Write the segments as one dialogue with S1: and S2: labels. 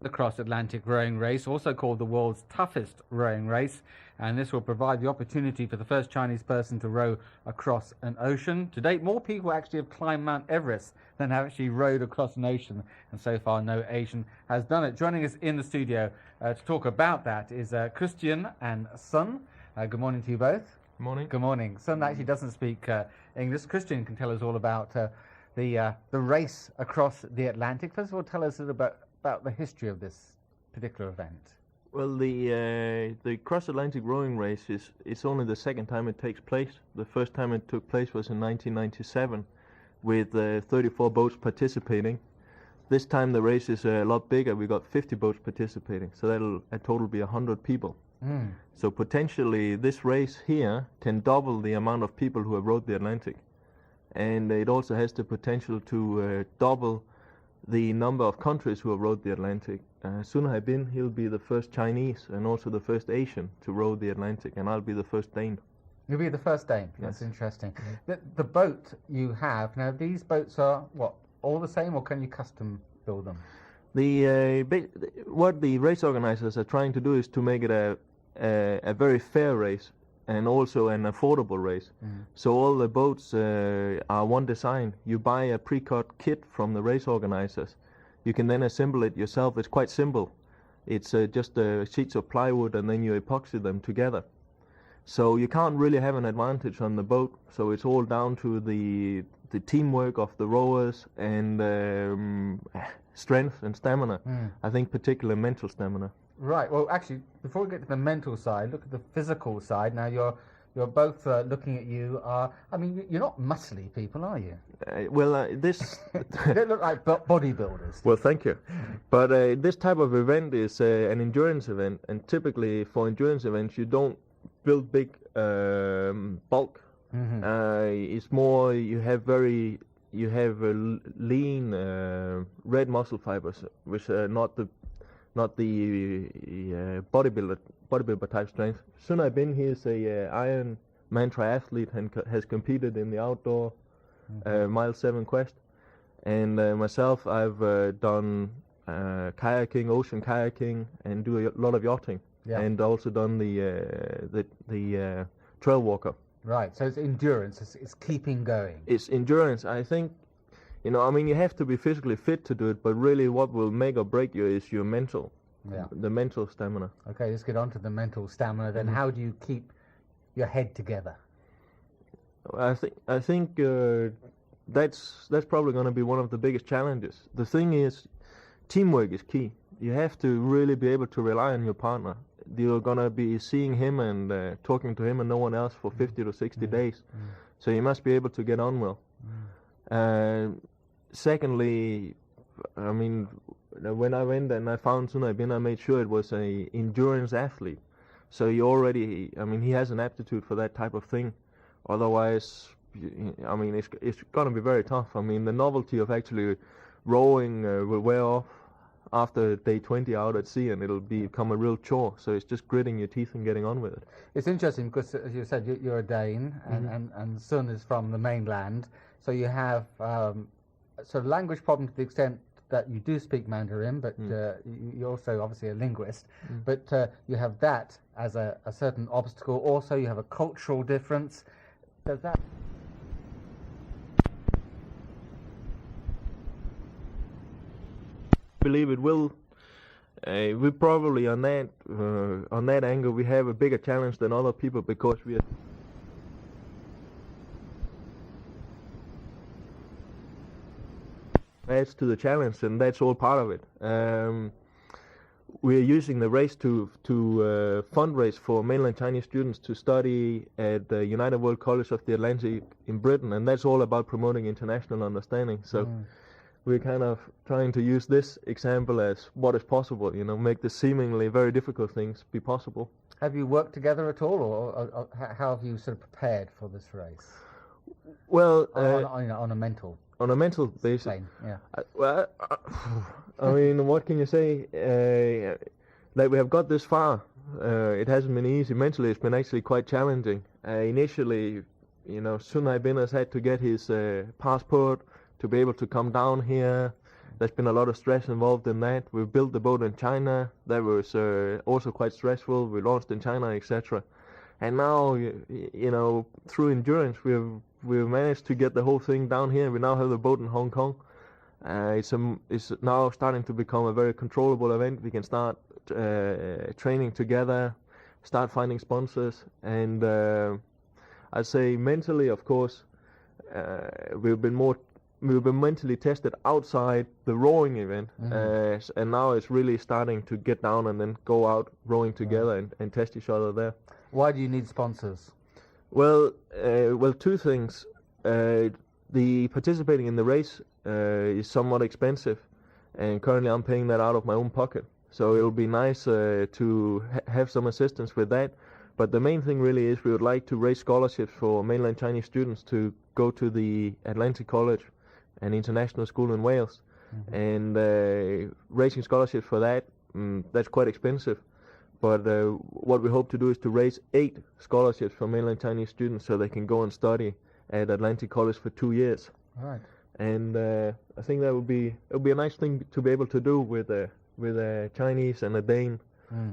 S1: The cross-Atlantic rowing race, also called the world's toughest rowing race, and this will provide the opportunity for the first Chinese person to row across an ocean. To date, more people actually have climbed Mount Everest than have actually rowed across an ocean, and so far no Asian has done it. Joining us in the studio to talk about that is Christian and Sun. Good morning to you both.
S2: Good morning.
S1: Good morning. Sun actually doesn't speak English. Christian can tell us all about the race across the Atlantic. First of all, tell us a little about the history of this particular event.
S2: Well, the cross-Atlantic rowing race it's only the second time it takes place. The first time it took place was in 1997 with 34 boats participating. This time the race is a lot bigger. We got 50 boats participating, so that'll a total be 100 people. So potentially this race here can double the amount of people who have rowed the Atlantic, and it also has the potential to double the number of countries who have rowed the Atlantic. Sun Haibin, he'll be the first Chinese and also the first Asian to row the Atlantic, and I'll be the first Dane.
S1: You'll be the first Dane. That's interesting. The boat you have now, these boats are what, all the same, or can you custom build them?
S2: What the race organizers are trying to do is to make it a very fair race and also an affordable race. So all the boats are one design. You buy a pre-cut kit from the race organizers. You can then assemble it yourself. It's quite simple. It's just sheets of plywood, and then you epoxy them together. So you can't really have an advantage on the boat. So it's all down to the teamwork of the rowers and strength and stamina. I think particularly mental stamina.
S1: Right. Well, actually, before we get to the mental side, look at the physical side. Now, you're both looking at you. I mean, you're not muscly people, are you?
S2: This
S1: You don't look like bodybuilders.
S2: Well, thank you. But this type of event is an endurance event, and typically for endurance events, you don't build big bulk. It's more you have lean red muscle fibers, which are not the bodybuilder type strength. Sun Haibin, he is a Ironman triathlete and has competed in the outdoor Mile 7 quest. And myself, I've done kayaking, ocean kayaking, and do a lot of yachting, and also done the trail walker.
S1: Right. So it's endurance. It's keeping going.
S2: It's endurance. I think. I mean, you have to be physically fit to do it, but really what will make or break you is your mental, the mental stamina.
S1: Okay, let's get on to the mental stamina then. How do you keep your head together?
S2: I think that's probably going to be one of the biggest challenges. The thing is, teamwork is key. You have to really be able to rely on your partner. You're going to be seeing him and talking to him and no one else for 50 to 60 days. So you must be able to get on well. Secondly, I mean, when I went and I found Sun Haibin, I made sure it was an endurance athlete. So he has an aptitude for that type of thing. Otherwise, I mean, it's going to be very tough. I mean, the novelty of actually rowing will wear off after day 20 out at sea, and it'll become a real chore. So it's just gritting your teeth and getting on with it. It's
S1: interesting because, as you said, you're a Dane, and Sun is from the mainland. So you have sort of language problem to the extent that you do speak Mandarin, but you're also obviously a linguist. But you have that as a certain obstacle. Also, you have a cultural difference. Does that?
S2: I believe it will. We probably on that angle we have a bigger challenge than other people because we are. Adds to the challenge, and that's all part of it. We are using the race to fundraise for mainland Chinese students to study at the United World College of the Atlantic in Britain, and that's all about promoting international understanding. So we're kind of trying to use this example as what is possible, make the seemingly very difficult things be possible.
S1: Have you worked together at all, or how have you sort of prepared for this race?
S2: Well,
S1: on a mental.
S2: On a mental basis.
S1: Same,
S2: I mean, what can you say? That we have got this far. It hasn't been easy. Mentally, it's been actually quite challenging. Initially, Sun Haibin has had to get his passport to be able to come down here. There's been a lot of stress involved in that. We built the boat in China. That was also quite stressful. We launched in China, etc. And now, you know, through endurance, we've managed to get the whole thing down here. We now have the boat in Hong Kong. It's now starting to become a very controllable event. We can start training together, start finding sponsors, and I'd say mentally, of course, we've been mentally tested outside the rowing event, and now it's really starting to get down and then go out rowing together and test each other there.
S1: Why do you need sponsors?
S2: Well, two things. The participating in the race is somewhat expensive, and currently I'm paying that out of my own pocket. So it'll be nice to have some assistance with that. But the main thing really is we would like to raise scholarships for mainland Chinese students to go to the Atlantic College, an international school in Wales. And raising scholarships for that, that's quite expensive. But what we hope to do is to raise 8 scholarships for mainland Chinese students so they can go and study at Atlantic College for 2 years.
S1: Right.
S2: And I think that would be a nice thing to be able to do with a Chinese and a Dane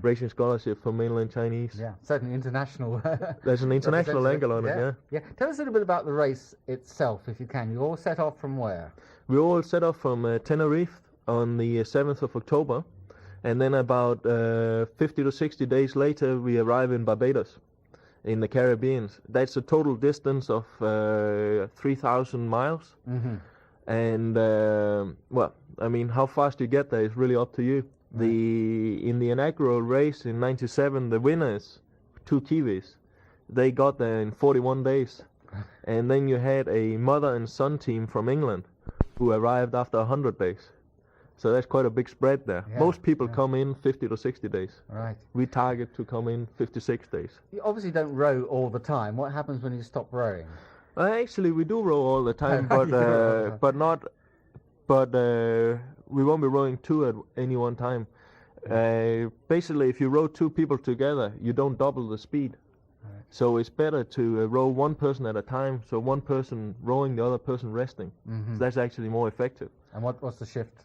S2: raising scholarship for mainland Chinese.
S1: Yeah, certainly international.
S2: There's an international angle on it,
S1: yeah. Tell us a little bit about the race itself, if you can. You all set off from where?
S2: We all set off from Tenerife on the 7th of October, and then about 50 to 60 days later we arrive in Barbados, in the Caribbean. That's a total distance of 3,000 miles. And well, I mean, how fast you get there is really up to you. In the inaugural race in '97, the winners, 2 Kiwis, they got there in 41 days. And then you had a mother and son team from England who arrived after 100 days. So that's quite a big spread there.
S1: Yeah,
S2: Most people come in 50 to 60 days.
S1: Right.
S2: We target to come in 56 days.
S1: You obviously don't row all the time. What happens when you stop rowing?
S2: Actually, we do row all the time, but we won't be rowing 2 at any one time. Basically, if you row 2 people together, you don't double the speed.
S1: Right.
S2: So it's better to row 1 person at a time, so 1 person rowing, the other person resting. So that's actually more effective.
S1: And what's the shift?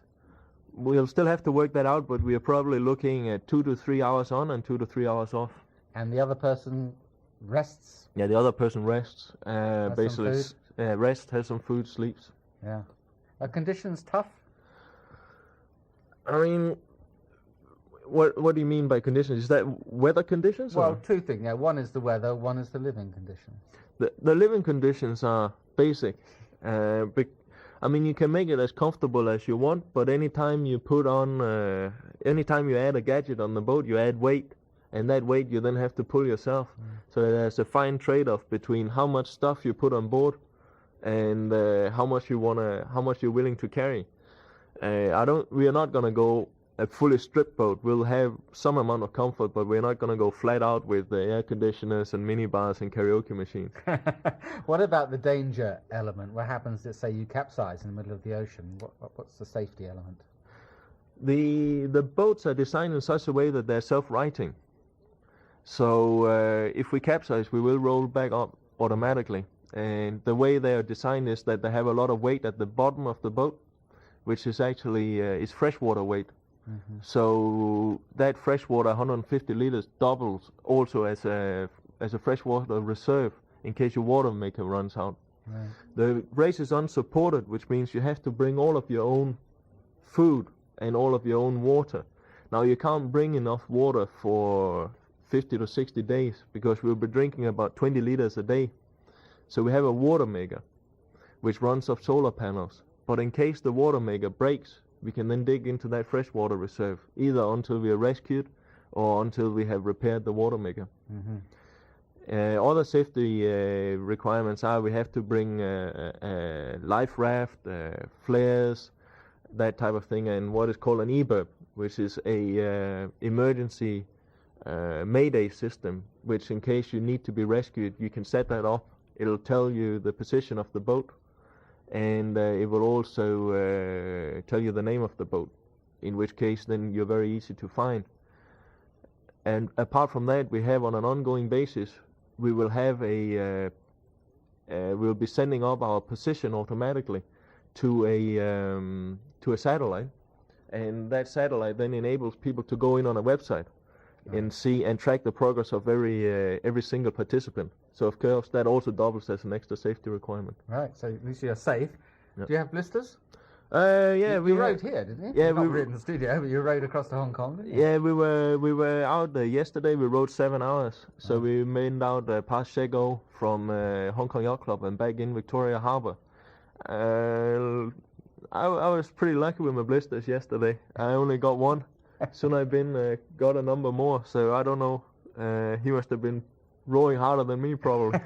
S2: We'll still have to work that out, but we are probably looking at 2 to 3 hours on and 2 to 3 hours off.
S1: And the other person rests?
S2: Yeah, the other person rests.
S1: Has
S2: Basically,
S1: some food?
S2: Rests, has some food, sleeps.
S1: Yeah. Are conditions tough?
S2: I mean, what do you mean by conditions? Is that weather conditions?
S1: Well,
S2: or?
S1: 2 things. Yeah, one is the weather, one is the living conditions.
S2: The living conditions are basic. I mean, you can make it as comfortable as you want, but anytime you anytime you add a gadget on the boat, you add weight, and that weight you then have to pull yourself. So there's a fine trade-off between how much stuff you put on board and how much you're willing to carry. We are not gonna go a fully stripped boat. We'll have some amount of comfort, but we're not gonna go flat out with the air conditioners and minibars and karaoke machines.
S1: What about the danger element? What happens, let's say you capsize in the middle of the ocean? What's the safety element?
S2: The boats are designed in such a way that they're self-righting. So if we capsize, we will roll back up automatically. And the way they are designed is that they have a lot of weight at the bottom of the boat, which is actually is freshwater weight. So that freshwater 150 liters doubles also as a freshwater reserve in case your water maker runs out.
S1: Right.
S2: The race is unsupported, which means you have to bring all of your own food and all of your own water. Now you can't bring enough water for 50 to 60 days because we'll be drinking about 20 liters a day. So we have a water maker which runs off solar panels. But in case the water maker breaks, we can then dig into that freshwater reserve, either until we are rescued or until we have repaired the water maker. Other safety requirements are we have to bring a life raft, flares, that type of thing, and what is called an EBIRB, which is a emergency mayday system, which in case you need to be rescued, you can set that up. It'll tell you the position of the boat, and it will also tell you the name of the boat, in which case then you're very easy to find. And apart from that, we have on an ongoing basis, we will have we'll be sending up our position automatically to to a satellite, and that satellite then enables people to go in on a website and see and track the progress of every single participant. So of course that also doubles as an extra safety requirement.
S1: Right. So at least you're safe.
S2: Yep.
S1: Do you have blisters?
S2: Yeah,
S1: we rode here, didn't you?
S2: Yeah,
S1: we rode in the studio, but you rode across to Hong Kong, didn't you?
S2: Yeah, we were out yesterday. We rode 7 hours, so we made out past Shego from Hong Kong Yacht Club and back in Victoria Harbour. I was pretty lucky with my blisters yesterday. I only got one. Sun Haibin got a number more, so I don't know. He must have been rowing harder than me, probably.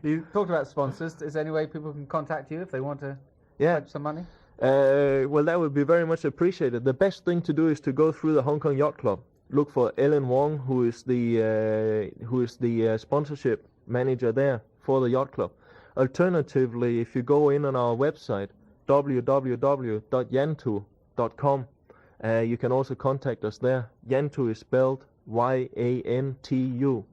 S1: You talked about sponsors. Is there any way people can contact you if they want to pledge some money?
S2: Well, that would be very much appreciated. The best thing to do is to go through the Hong Kong Yacht Club. Look for Ellen Wong, who is the sponsorship manager there for the yacht club. Alternatively, if you go in on our website www.yantu.com, you can also contact us there. Yantu is spelled Y-A-N-T-U,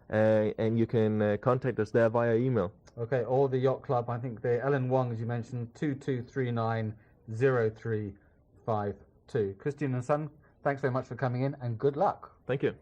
S2: and you can contact us there via email.
S1: Okay, or the yacht club. I think the Ellen Wong, as you mentioned, 22390352. Christian and Sun, thanks very much for coming in, and good luck.
S2: Thank you.